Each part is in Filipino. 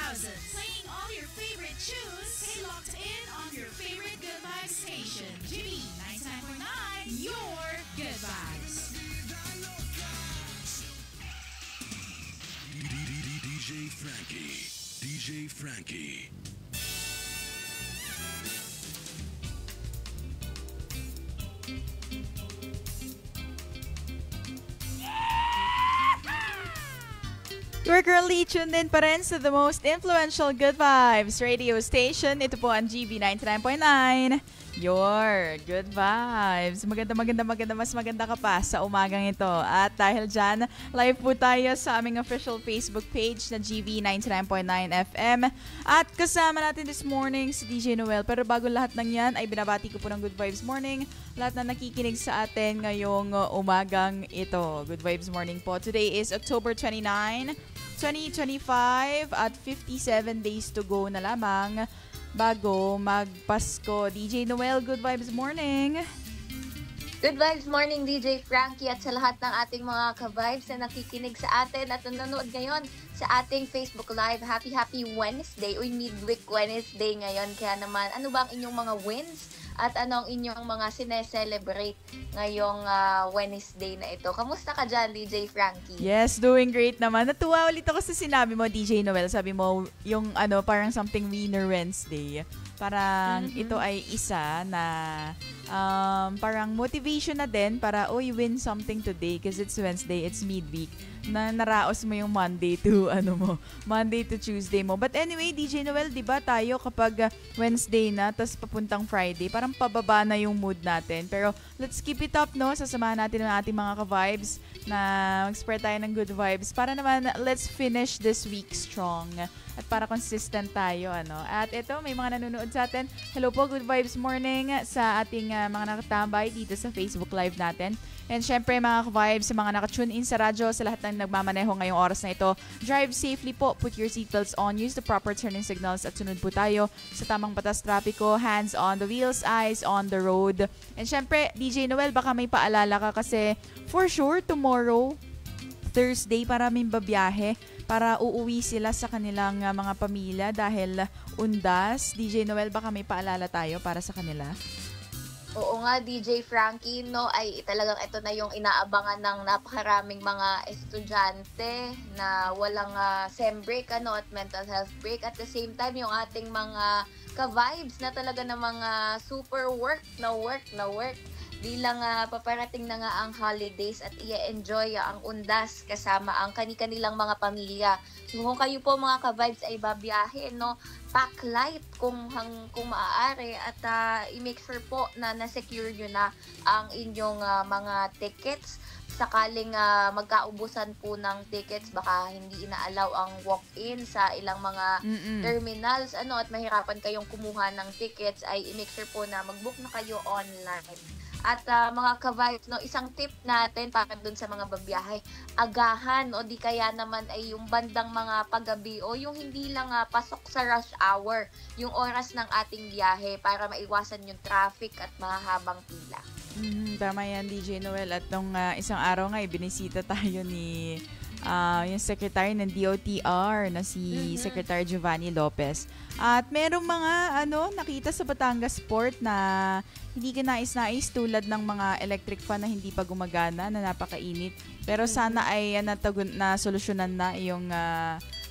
Playing all your favorite tunes. Stay locked in on your favorite Good Vibes station. GB 99.9, your Good Vibes. DJ Frankie. DJ Frankie. You're currently tuned in pa rin sa the most influential Good Vibes radio station. Ito po ang GB 99.9. Your Good Vibes. Maganda, mas maganda ka pa sa umagang ito. At dahil dyan, live po tayo sa aming official Facebook page na GB 99.9 FM. At kasama natin this morning si DJ Noel. Pero bago lahat ng yan, ay binabati ko po ng Good Vibes Morning lahat na nakikinig sa atin ngayong umagang ito. Good Vibes Morning po. Today is October 29, 2025 at 57 days to go na lamang bago magpasko. DJ Noel, Good Vibes Morning. Good Vibes Morning, DJ Frankie, at sa lahat ng ating mga ka-vibes na nakikinig sa atin at nanonood ngayon sa ating Facebook Live. Happy Wednesday. Uy, midweek Wednesday ngayon. Kaya naman, ano ba ang inyong mga wins? At ano ang inyong mga sineselebrate ngayong Wednesday na ito? Kamusta ka dyan, DJ Frankie? Yes, doing great naman. Natuwa ulit ako sa sinabi mo, DJ Noel. Sabi mo, yung parang something winner Wednesday. Parang ito ay isa na parang motivation na din para, win something today because it's Wednesday, it's midweek. Na naraos mo yung Monday to Tuesday mo. But anyway, DJ Noel, di ba tayo kapag Wednesday na, tas papuntang Friday, parang pababa na yung mood natin. Pero let's keep it up, no? Sasamahan natin ang ating mga ka-vibes na mag-spread tayo ng good vibes para naman let's finish this week strong at para consistent tayo, ano. At ito, may mga nanonood sa atin. Hello po, Good Vibes Morning sa ating mga nakatambay dito sa Facebook Live natin. And syempre mga ka-vibes, sa mga naka-tune in sa radyo, sa lahat ng nagmamaneho ngayong oras na ito, drive safely po, put your seatbelts on, use the proper turning signals at sunod po tayo sa tamang batas trapiko, hands on the wheels, eyes on the road. And syempre, DJ Noel, baka may paalala ka kasi for sure tomorrow, Thursday, maraming babiyahe para uuwi sila sa kanilang mga pamilya dahil undas. DJ Noel, baka may paalala tayo para sa kanila? Oo nga, DJ Frankie, no, ay talagang ito na yung inaabangan ng napakaraming mga estudyante na walang SEM break, at mental health break. At the same time, yung ating mga ka-vibes na talaga ng mga super work bilang paparating na nga ang holidays at i-enjoy ang undas kasama ang kani-kanilang mga pamilya. So kung kayo po mga ka-vibes ay babiyahe, no, pack light kung maaari at i-make sure po na na-secure nyo na ang inyong mga tickets. Sakaling magkaubusan po ng tickets, baka hindi inaalaw ang walk-in sa ilang mga terminals, at mahirapan kayong kumuha ng tickets, ay i-make sure po na mag-book na kayo online. At mga ka-vibes, no, isang tip natin para dun sa mga babiyahe, agahan o di kaya naman ay yung bandang mga paggabi o yung hindi lang pasok sa rush hour, yung oras ng ating biyahe para maiwasan yung traffic at mahahabang pila. Tama yan, DJ Noel. At nung isang araw nga, binisita tayo ni yung secretary ng DOTR na si Secretary Giovanni Lopez. At merong mga nakita sa Batangas Port na hindi ka nais-nais tulad ng mga electric fan na hindi pa gumagana, na napakainit. Pero sana ay na-solusyonan na yung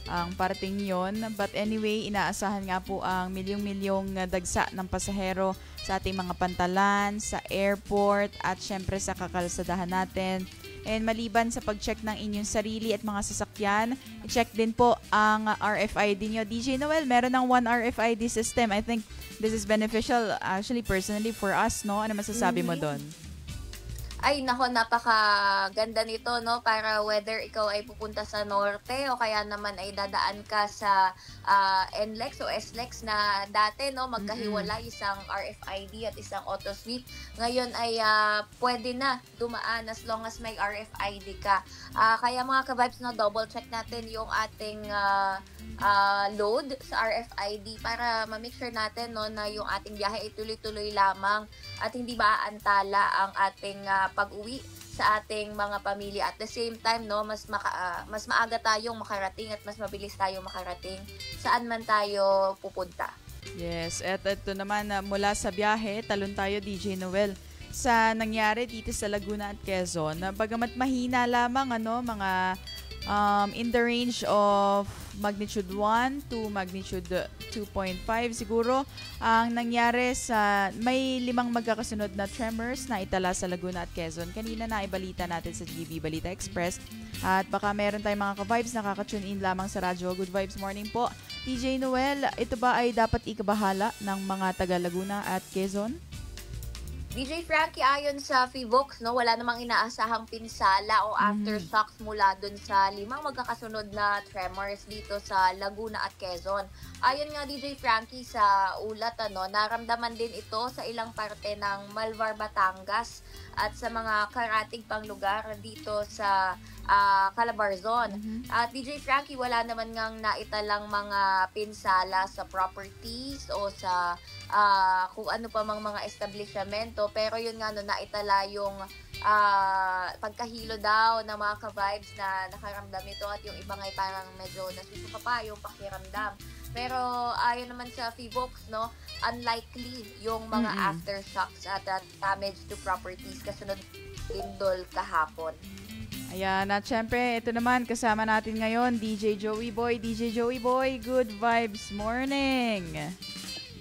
ang parating yon. But anyway, inaasahan nga po ang milyong-milyong dagsa ng pasahero sa ating mga pantalan, sa airport, at syempre sa kakalsadahan natin. And maliban sa pag-check ng inyong sarili at mga sasakyan, i-check din po ang RFID nyo. DJ Noel, meron ng one RFID system. I think this is beneficial actually personally for us, no? Ano masasabi mo doon? Ay, nako, napakaganda nito, no? Para whether ikaw ay pupunta sa norte o kaya naman ay dadaan ka sa NLEX o SLEX na dati, no? Magkahiwalay, isang RFID at isang auto-sweep. Ngayon ay pwede na dumaan as long as may RFID ka. Kaya mga ka-vibes, no, double check natin yung ating load sa RFID para ma-make sure natin, no, na yung ating biyahe ay tuloy-tuloy lamang at hindi maaantala ang ating pag-uwi sa ating mga pamilya. At the same time, no, mas maaga tayong makarating at mas mabilis tayong makarating saan man tayo pupunta. Yes, at ito naman mula sa biyahe, talon tayo DJ Noel sa nangyari dito sa Laguna at Quezon. Bagamat mahina lamang mga in the range of magnitude 1 to magnitude 2.5 siguro ang nangyari sa may 5 magkakasunod na tremors na itala sa Laguna at Quezon. Kanina na ibalita natin sa GB Balita Express at baka meron tayong mga ka-vibes nakaka-tune in lamang sa radyo. Good vibes morning po. DJ Noel, ito ba ay dapat ikabahala ng mga taga Laguna at Quezon? DJ Frankie, ayon sa Fivox, no, wala namang inaasahang pinsala o aftershocks mula dun sa 5 magkakasunod na tremors dito sa Laguna at Quezon. Ayon nga DJ Frankie sa ulat, naramdaman din ito sa ilang parte ng Malvar, Batangas at sa mga karatig pang lugar dito sa Calabarzon. At DJ Frankie, wala naman ngang naitalang mga pinsala sa properties o sa kung ano pa mang mga establishmento, pero yun nga naitala yung pagkahilo daw ng mga ka-vibes na nakaramdam ito at yung iba ngay parang medyo nasusuka pa yung pakiramdam. Pero ayon naman sa Fivox, no, unlikely yung mga aftershocks at damage to properties kasunod lindol kahapon. Ayan, at syempre, ito naman, kasama natin ngayon, DJ Joey Boy. DJ Joey Boy, good vibes morning!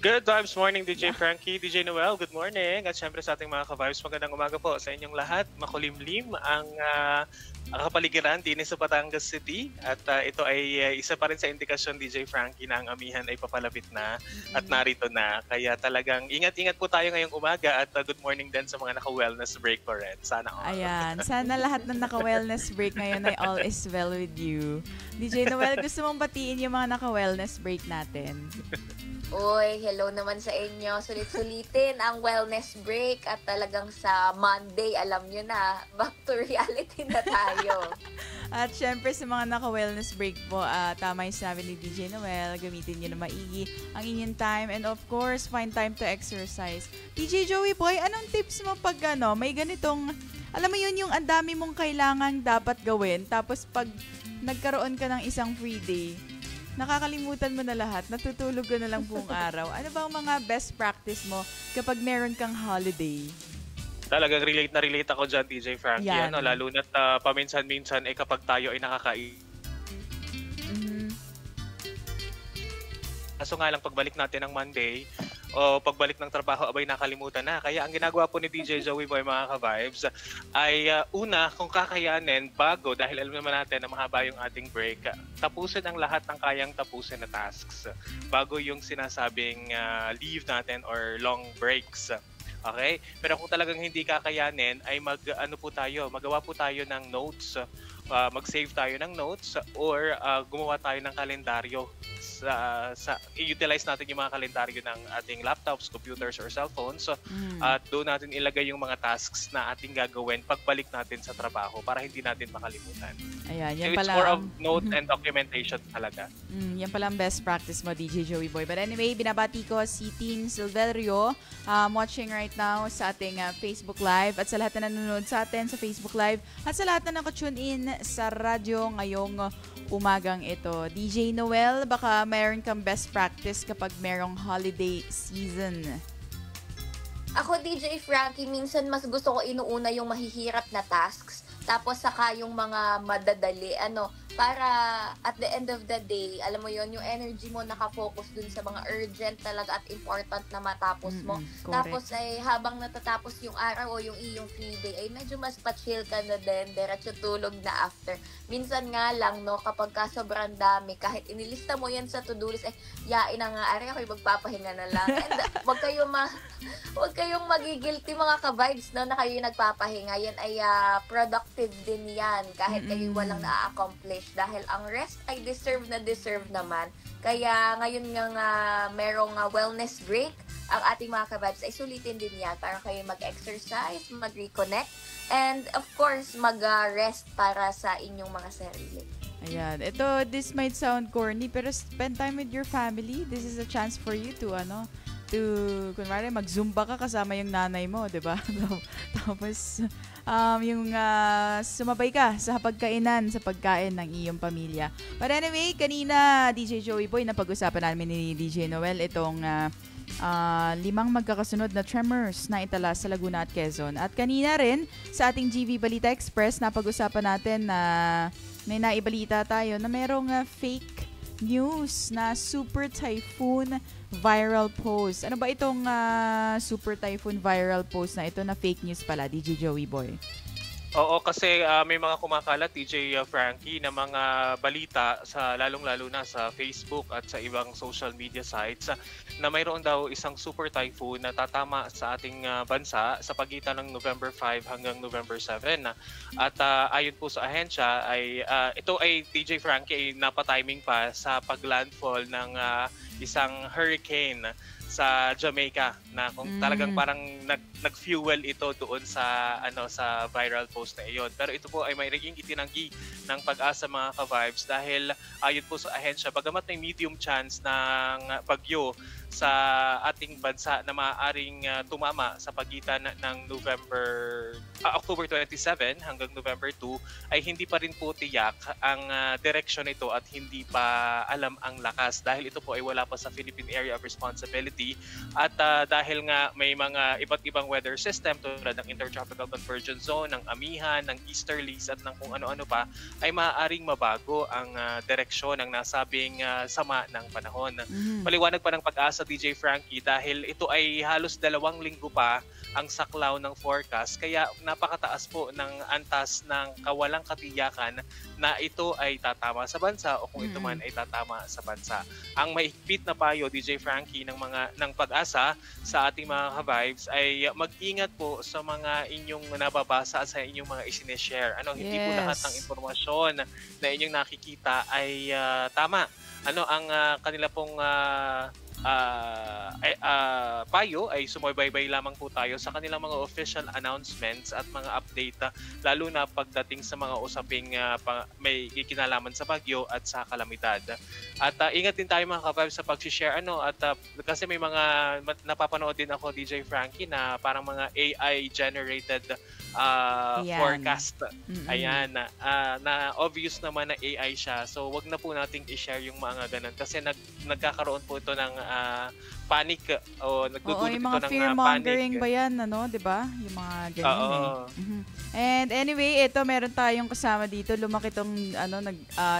Good vibes morning, DJ Frankie, DJ Noel, good morning. At syempre sa ating mga ka-vibes, magandang umaga po sa inyong lahat. Makulimlim ang kapaligiran din sa Batangas City. At ito ay isa pa rin sa indikasyon, DJ Frankie, na ang amihan ay papalapit na at narito na. Kaya talagang ingat-ingat po tayo ngayong umaga at good morning din sa mga naka-wellness break po rin. Sana all. Ayan, sana lahat ng naka-wellness break ngayon ay all is well with you. DJ Noel, gusto mong batiin yung mga naka-wellness break natin? Uy, hello naman sa inyo. Sulit-sulitin ang wellness break at talagang sa Monday, alam nyo na, back to reality na tayo. At syempre sa mga naka-wellness break po, tama yung sinabi ni DJ Noel, gamitin nyo na maigi ang inyong time and of course, find time to exercise. DJ Joey Boy, anong tips mo pag may ganitong, alam mo yun, yung ang dami mong kailangan dapat gawin, tapos pag nagkaroon ka ng isang free day, nakakalimutan mo na lahat, natutulog ka na lang buong araw. Ano ba ang mga best practice mo kapag meron kang holiday? Talagang relate ako dyan, DJ Frankie. Lalo na't paminsan-minsan kapag tayo ay nakakain. Kaso nga lang, pagbalik natin ng Monday, o pagbalik ng trabaho, abay nakalimutan na. Kaya ang ginagawa po ni DJ Joey Boy, mga ka-vibes, ay una, kung kakayanin, bago, dahil alam naman natin na mahaba yung ating break, tapusin ang lahat ng kayang tapusin na tasks bago yung sinasabing leave natin or long breaks. Okay? Pero kung talagang hindi kakayanin, ay magawa po tayo ng notes, mag-save tayo ng notes, or gumawa tayo ng kalendaryo. I-utilize natin yung mga kalendaryo ng ating laptops, computers, or cellphones. At doon natin ilagay yung mga tasks na ating gagawin pagbalik natin sa trabaho para hindi natin makalimutan. Ayan, yan so pala. It's more of note and documentation talaga. Yan pala ang best practice mo, DJ Joey Boy. But anyway, binabati ko si Teen Silverio watching right now sa ating Facebook Live at sa lahat na nanonood sa atin sa Facebook Live at sa lahat na nakatune in sa radyo ngayong umagang ito. DJ Noel, baka mayroon kang best practice kapag merong holiday season? Ako, DJ Frankie, minsan mas gusto ko inuuna yung mahihirap na tasks, tapos saka yung mga madadali. Para at the end of the day, alam mo yon, yung energy mo nakafocus dun sa mga urgent talaga at important na matapos mo. Tapos ay habang natatapos yung araw o yung iyong free day, ay medyo mas pa-chill ka na din, diretso tulog na after. Minsan nga lang, kapag ka sobrang dami, kahit inilista mo yan sa to-do list, yain na nga, ako'y magpapahinga na lang. And wag kayong magigilty mga ka-vibes na kayo yung nagpapahinga. Yan ay productive din yan, kahit kayo walang na-accomplish. Dahil ang rest ay deserve naman. Kaya ngayon nga merong wellness break, ang ating mga ka-vibes ay sulitin din yan para kayo mag-exercise, mag-reconnect, and of course, mag-rest para sa inyong mga sarili. Ayan. This might sound corny, pero spend time with your family. This is a chance for you to, kunwari, mag-zumba ka kasama yung nanay mo, di ba? Tapos, yung sumabay ka sa pagkainan, sa pagkain ng iyong pamilya. But anyway, kanina, DJ Joey Boy, napag-usapan namin ni DJ Noel itong 5 magkakasunod na tremors na itala sa Laguna at Quezon. At kanina rin, sa ating GV Balita Express, napag-usapan natin na may naibalita tayo na merong fake news na super typhoon viral post. Ano ba itong super typhoon viral post na ito na fake news pala, DJ Joey Boy? Oo, kasi may mga kumakalat, DJ Frankie, na mga balita sa lalong-lalo na sa Facebook at sa ibang social media sites na mayroon daw isang super typhoon na tatama sa ating bansa sa pagitan ng November 5 hanggang November 7. At ayon po sa ahensya, ay ito ay DJ Frankie ay napatiming pa sa paglandfall ng isang hurricane sa Jamaica na kung talagang parang nag-fuel ito doon sa sa viral post na iyon. Pero ito po ay may naging itinanggi ng Pag-asa mga ka-vibes dahil ayon po sa ahensya, bagamat may medium chance ng bagyo sa ating bansa na maaaring tumama sa pagitan ng October 27 hanggang November 2 ay hindi pa rin po tiyak ang direksyon nito at hindi pa alam ang lakas dahil ito po ay wala pa sa Philippine Area of Responsibility at dahil nga may mga iba't ibang weather system tulad ng Intertropical Convergence Zone, ng amihan, ng easterlies at ng kung ano-ano pa ay maaaring mabago ang direksyon ng nasabing sama ng panahon. Paliwanag pa ng Pag-asa, DJ Frankie, dahil ito ay halos 2 linggo pa ang saklaw ng forecast kaya napakataas po ng antas ng kawalang katiyakan na ito ay tatama sa bansa o kung ito man ay tatama sa bansa. Ang mahigpit na payo, DJ Frankie, ng Pag-asa sa ating mga ka-vibes ay mag-ingat po sa mga inyong nababasa at sa inyong mga isineshare. Hindi po lahat ng impormasyon na inyong nakikita ay tama. Ang kanila pong payo ay sumubaybay lamang po tayo sa kanilang mga official announcements at mga update lalo na pagdating sa mga usaping may kinalaman sa bagyo at sa kalamidad. At ingat din tayo mga ka-vibes sa pag-share kasi may mga napapanood din ako, DJ Frankie, na parang mga AI generated forecast. Ayan, na obvious naman na AI siya. So wag na po nating i-share yung mga ganun kasi nagkakaroon po ito ng panic o nagdudulot ito ng panic. Fear-mongering ba yan, di ba? Yung mga ganyan And anyway, ito meron tayong kasama dito. Lumaki tong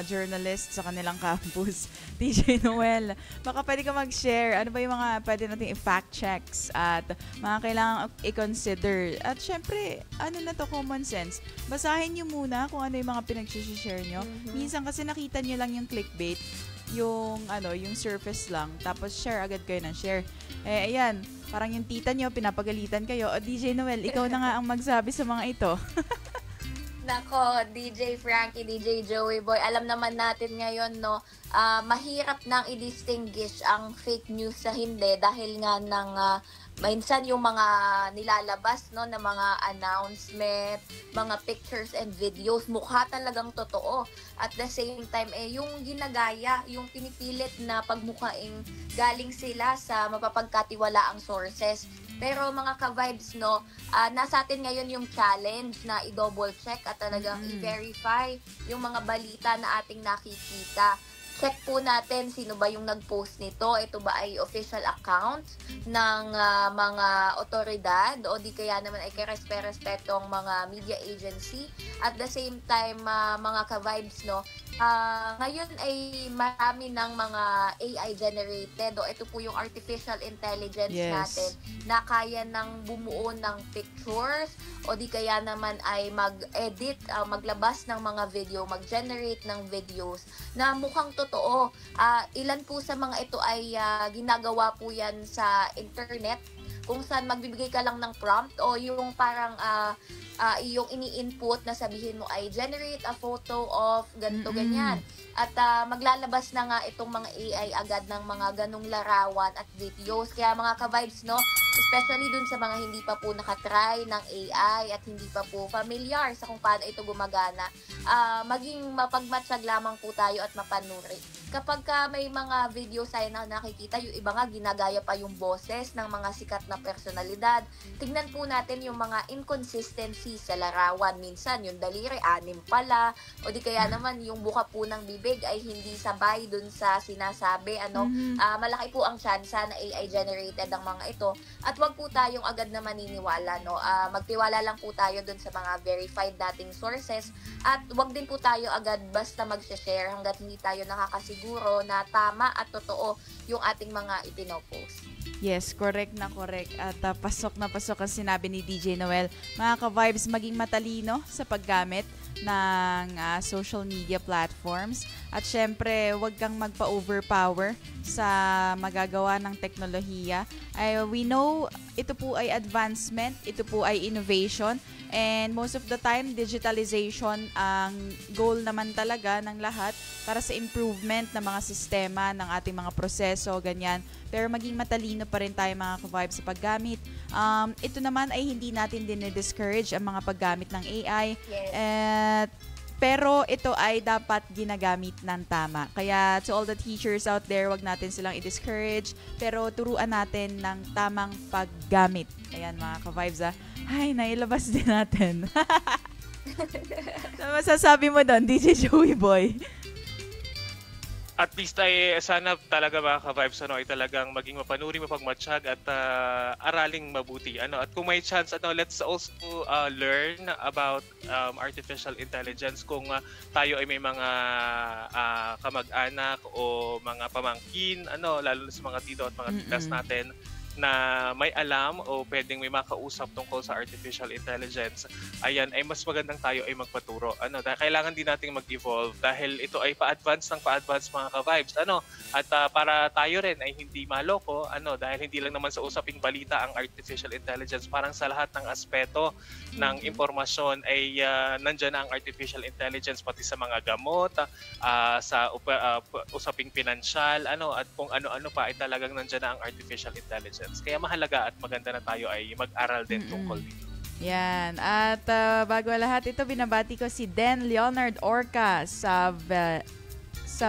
journalist sa kanilang campus, DJ Noel. Baka pwede ka mag-share. Ano ba yung mga pwede nating i-fact checks at mga kailangan i-consider. At syempre, na to, common sense. Basahin nyo muna kung ano yung mga pinag-share nyo. Minsan kasi nakita nyo lang yung clickbait, yung surface lang, tapos share agad kayo ng share. Ayan, parang yung tita nyo, pinapagalitan kayo. O DJ Noel, ikaw na nga ang magsabi sa mga ito. Nako, DJ Frankie, DJ Joey Boy, alam naman natin ngayon, mahirap nang i-distinguish ang fake news sa hindi dahil nga ng minsan yung mga nilalabas na mga announcement, mga pictures and videos, mukha talagang totoo. At the same time, yung ginagaya, yung pinipilit na pagmukhaing galing sila sa mapapagkatiwalaang sources. Pero mga ka-vibes, nasa atin ngayon yung challenge na i-double check at talagang i-verify yung mga balita na ating nakikita. Check po natin sino ba yung nag-post nito. Ito ba ay official account ng mga otoridad o di kaya naman ay karespe-respetong mga media agency. At the same time, mga ka-vibes, ngayon ay marami ng mga AI generated o ito po yung artificial intelligence natin na kaya ng bumuo ng pictures o di kaya naman ay mag-edit, maglabas ng mga video, mag-generate ng videos na mukhang totoo. Ilan po sa mga ito ay ginagawa po yan sa internet kung saan magbibigay ka lang ng prompt o yung parang yung ini-input na sabihin mo ay generate a photo of ganito ganyan. At maglalabas na nga itong mga AI agad ng mga ganong larawan at videos. Kaya mga ka-vibes, especially dun sa mga hindi pa po nakatry ng AI at hindi pa po familiar sa kung paano ito gumagana, maging mapagmatsyag lamang po tayo at mapanuri. kapag ka may mga video tayo na nakikita, yung iba nga ginagaya pa yung boses ng mga sikat na personalidad. Tignan po natin yung mga inconsistencies sa larawan. Minsan, yung daliri, 6 pala. O di kaya naman, yung buka po ng bibig ay hindi sabay dun sa sinasabi. Malaki po ang tsansa na AI generated ang mga ito. At wag po tayong agad na maniniwala. No? Magtiwala lang po tayo dun sa mga verified dating sources. At wag din po tayo agad basta mag-share hanggat hindi tayo nakakasiguro na tama at totoo yung ating mga ipinopost. Yes, correct na correct. At pasok na pasok ang sinabi ni DJ Noel. Mga ka-vibes, maging matalino sa paggamit ng social media platforms. At syempre, huwag kang magpa-overpower sa magagawa ng teknolohiya. We know ito po ay advancement, ito po ay innovation, and most of the time, digitalization ang goal naman talaga ng lahat para sa improvement ng mga sistema, ng ating mga proseso, ganyan. Pero maging matalino pa rin tayo mga ka-vibes sa paggamit. Ito naman ay hindi natin din-discourage ang mga paggamit ng AI. Yes. Pero ito ay dapat ginagamit ng tama. Kaya to all the teachers out there, wag natin silang i-discourage. Pero turuan natin ng tamang paggamit. Ayan mga ka-vibes Ay, nailabas din natin. So, masasabi mo doon, DJ Joey Boy? At least ay sana talaga mga ka-vibes ay talagang maging mapanuri, mapagmatsyag at araling mabuti. At kung may chance, let's also learn about artificial intelligence kung tayo ay may mga kamag-anak o mga pamangkin, lalo na sa mga tito at mga titas natin na may alam o pwedeng may makausap tungkol sa artificial intelligence, ayan, ay mas magandang tayo ay magpaturo. Dahil kailangan din nating mag-evolve dahil ito ay pa-advance ng pa-advance mga ka-vibes. At para tayo rin ay hindi maloko, dahil hindi lang naman sa usaping balita ang artificial intelligence, parang sa lahat ng aspeto ng impormasyon ay nandyan na ang artificial intelligence, pati sa mga gamot, sa usaping pinansyal, at kung ano-ano pa ay talagang nandyan na ang artificial intelligence. Kaya mahalaga at maganda na tayo ay mag-aral din tungkol dito. Yan. At bago lahat ito, binabati ko si Den Leonard Orca sa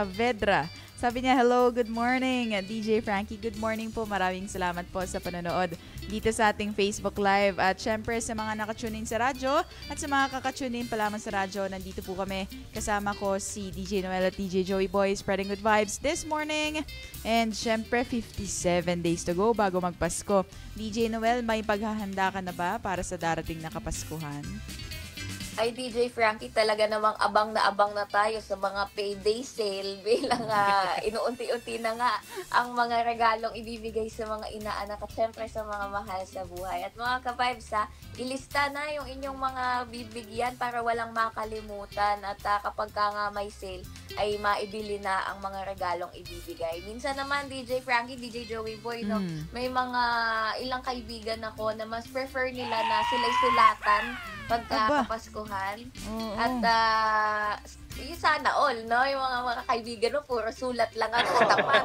Vedra. Sabi niya, hello, good morning. DJ Frankie, good morning po. Maraming salamat po sa panonood dito sa ating Facebook Live. At syempre sa mga nakatunin sa radyo at sa mga kakatunin pa lamang sa radyo, nandito po kami. Kasama ko si DJ Noel at DJ Joey Boy, spreading good vibes this morning. And syempre, 57 days to go bago magpasko. DJ Noel, may paghahanda ka na ba para sa darating na Kapaskuhan? Ay, DJ Frankie, talaga namang abang na tayo sa mga payday sale bilang inuunti-unti na nga ang mga regalong ibibigay sa mga inaanak at syempre sa mga mahal sa buhay. At mga ka-vibes, ilista na yung inyong mga bibigyan para walang makalimutan at kapag nga may sale ay maibili na ang mga regalong ibibigay. Minsan naman, DJ Frankie, DJ Joey Boy, may mga ilang kaibigan ako na mas prefer nila na sila'y sulatan pagka Kapaskuhan. At yung sana all, no? Yung mga kaibigan mo, puro sulat lang ang utapan.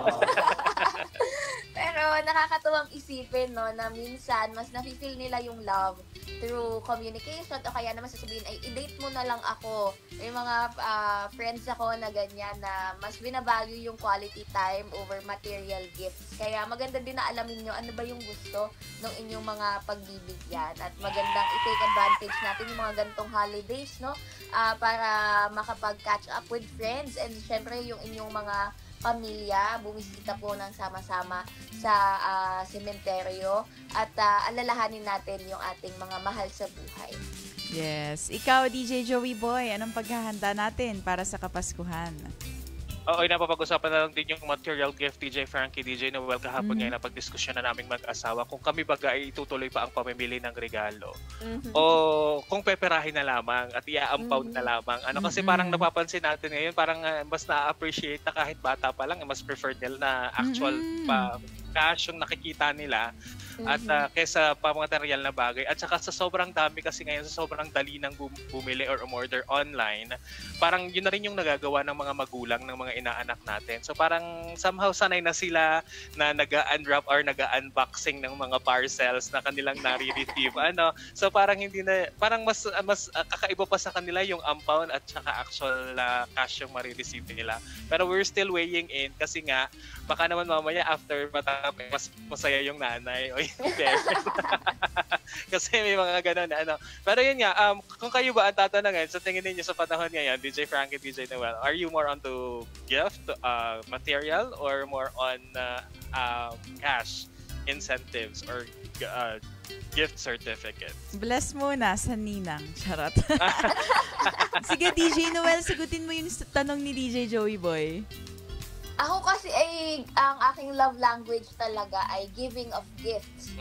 Pero nakakatuwang isipin, no, na minsan mas nafe-feel nila yung love through communication o kaya naman sasabihin ay i-date mo na lang ako. May mga friends ako na ganyan na mas binavalue yung quality time over material gifts. Kaya maganda din na alamin nyo ano ba yung gusto ng inyong mga pagbibigyan at magandang i-take advantage natin yung mga gantong holidays, no? Para makapag-catch up with friends and syempre yung inyong mga pamilya, bumisita po ng sama-sama sa sementeryo at alalahanin natin yung ating mga mahal sa buhay. Yes. Ikaw, DJ Joey Boy, anong paghahanda natin para sa Kapaskuhan? Oo, napapag-usapan na lang din yung material gift, DJ Frankie, DJ Noel, kahapon ngayon napag-diskusyon na naming mag-asawa kung kami baga ay itutuloy pa ang pamimili ng regalo. O kung peperahin na lamang at i-ampound na lamang. Kasi parang napapansin natin ngayon, parang mas na-appreciate na kahit bata pa lang, mas preferred nila na actual pa cash yung nakikita nila at kesa pa material na bagay. At saka sa sobrang dami kasi ngayon, sa sobrang dali ng bumili or umorder online, parang yun na rin yung nagagawa ng mga magulang ng mga inaanak natin. So parang somehow sanay na sila na nag-unwrap or nag-unboxing ng mga parcels na kanilang nare-receive. So parang hindi na, parang mas kakaiba pa sa kanila yung ampawn at saka actual cash yung marireceive nila. Pero we're still weighing in kasi nga baka naman mamaya after matapos mas masaya yung nanay o yung parents. Kasi may mga ganun Pero yun nga, kung kayo ba ang tatanungin, sa tingin ninyo sa panahon ngayon, DJ Frankie, DJ Noel, are you more onto gift, material, or more on cash incentives or gift certificates? Bless muna sa ninang. Charot. Sige, DJ Noel, sagutin mo yung tanong ni DJ Joey Boy. Ako kasi ang aking love language talaga ay giving of gifts.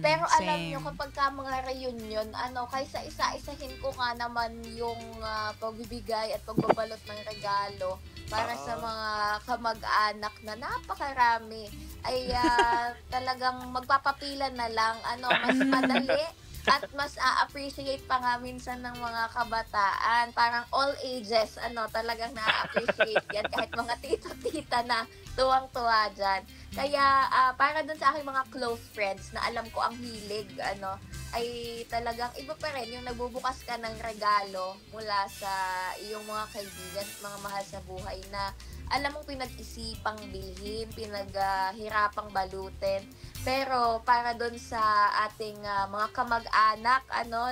Pero alam nyo, kapag ka mga reunion, kaysa isa-isahin ko nga naman yung pagbibigay at pagbabalot ng regalo para sa mga kamag-anak na napakarami, ay talagang magpapapila na lang, mas madali. At mas a-appreciate pa nga minsan ng mga kabataan. Parang all ages, talagang na-appreciate yan. Kahit mga tito-tita na tuwang-tuwa dyan. Kaya, para dun sa aking mga close friends na alam ko ang hilig, ay talagang iba pa rin yung nagbubukas ka ng regalo mula sa iyong mga kaibigan, mga mahal sa buhay na alam mong pinag-isipang bilhin, pinaghirapang balutin. Pero para doon sa ating mga kamag-anak,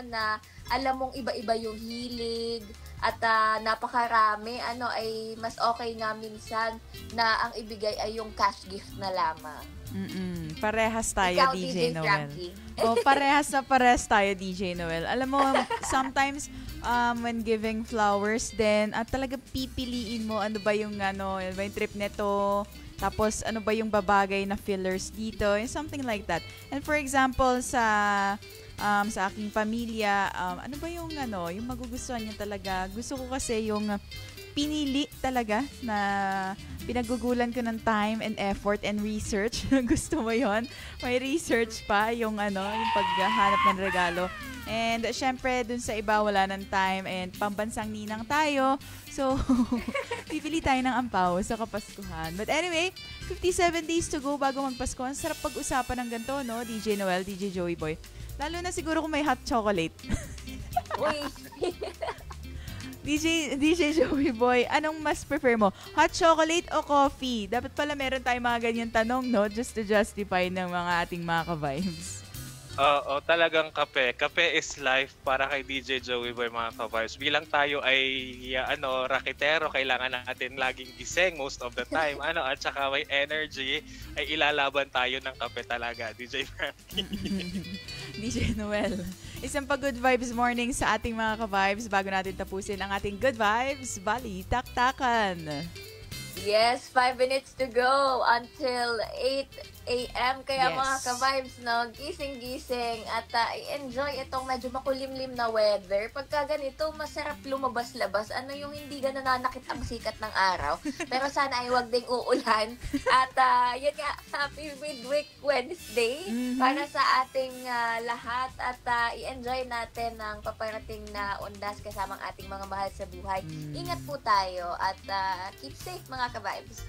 na alam mong iba-iba yung hilig at napakarami, ay mas okay nga minsan na ang ibigay ay yung cash gift na lamang. Parehas tayo, Ikaw, DJ Noel. Frankie. Parehas tayo, DJ Noel. Alam mo, sometimes when giving flowers then at talaga pipiliin mo ano ba yung trip nito, tapos ano ba yung babagay na fillers dito, and something like that. And for example, sa aking pamilya, ano ba yung yung magugustuhan niya talaga. Gusto ko kasi yung pinili talaga na pinagugulan ko ng time and effort and research. Gusto mo yon? May research pa yung yung paghahanap ng regalo. And syempre, dun sa iba wala ng time and pambansang ninang tayo. So, pipili tayo ng ampaw sa Kapaskuhan. But anyway, 57 days to go bago magpasko. Ang sarap pag-usapan ng ganito, no? DJ Noel, DJ Joey Boy. Lalo na siguro kung may hot chocolate. Uy! DJ Joey Boy, anong mas prefer mo? Hot chocolate o coffee? Dapat pala meron tayong mga ganyan tanong, no? Just to justify ng mga ating mga ka-vibes. Oo, talagang kape. Kape is life para kay DJ Joey Boy, mga ka-vibes. Bilang tayo ay raketero, kailangan natin laging gising most of the time. At saka may energy, ay ilalaban tayo ng kape talaga, DJ Frankie. DJ Noel, isang pa-good vibes morning sa ating mga ka-vibes bago natin tapusin ang ating good vibes, Bali Taktakan. Yes, 5 minutes to go until 8 a.m. Kaya Yes. mga ka-vibes, gising-gising at i-enjoy itong medyo makulimlim na weather. Pagka ganito, masarap lumabas-labas. Yung hindi ganun nanakit ang sikat ng araw. Pero sana ay wag ding uulan. At yun nga, happy midweek Wednesday para sa ating lahat. At i-enjoy natin ang paparating na undas kasamang ating mga mahal sa buhay. Ingat po tayo at keep safe mga ka-vibes.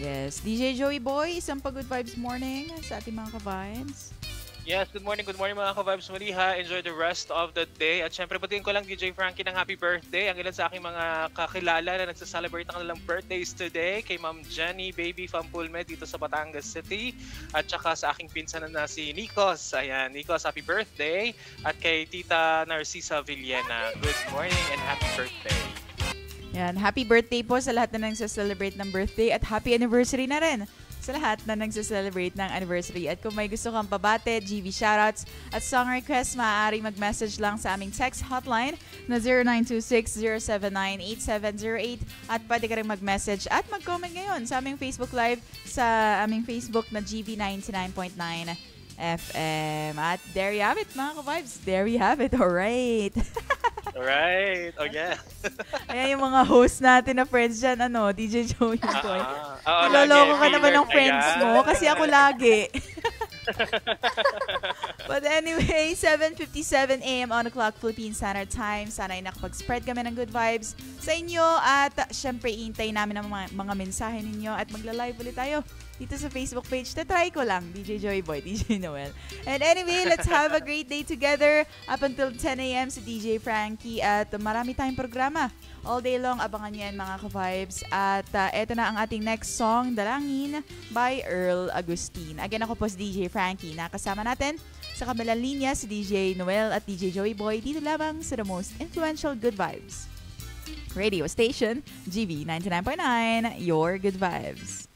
Yes, DJ Joey Boy, isang pa-good vibes morning sa ating mga ka-vibes. Yes, good morning mga ka-vibes Mariha. Enjoy the rest of the day. At syempre, batiin ko lang DJ Frankie ng happy birthday. Ang ilan sa aking mga kakilala na nagsaselebrate ng kanilang birthdays today. Kay Ma'am Jenny Baby Fampulme dito sa Batangas City. At saka sa aking pinsan na si Nikos. Ayan, Nikos, happy birthday. At kay Tita Narcisa Villena, good morning and happy birthday. Yan, happy birthday po sa lahat na nagsaselebrate ng birthday at happy anniversary na rin sa lahat na nagsaselebrate ng anniversary. At kung may gusto kang pabate, GV shoutouts at song requests, maaari mag-message lang sa aming text hotline na 0926-079-8708 at pwede ka rin mag-message at mag-comment ngayon sa aming Facebook Live sa aming Facebook na GV 99.9 FM. At there you have it, mga ka-vibes. There you have it. Alright. Right. Oh, yeah. Ayan yung mga host natin na friends dyan, DJ Joey Boy. Niloloko ka lagi. naman ng friends Ayan. mo kasi ako lagi. But anyway, 7:57 a.m. on the clock, Philippine Standard Time. Sana ay nakapag-spread kami ng good vibes sa inyo. At syempre, iintay namin ang mga mensahe ninyo at magla-live ulit tayo dito sa Facebook page. Tatry ko lang, DJ Joey Boy, DJ Noel. And anyway, let's have a great day together up until 10 a.m. sa DJ Frankie. At marami tayong programa. All day long, abangan nyo yan mga ka-vibes. At eto na ang ating next song, Dalangin by Earl Agustin. Again, ako po si DJ Frankie. Nakasama natin sa kabilang linya si DJ Noel at DJ Joey Boy dito lamang sa the most influential Good Vibes radio station, GB 99.9, your Good Vibes.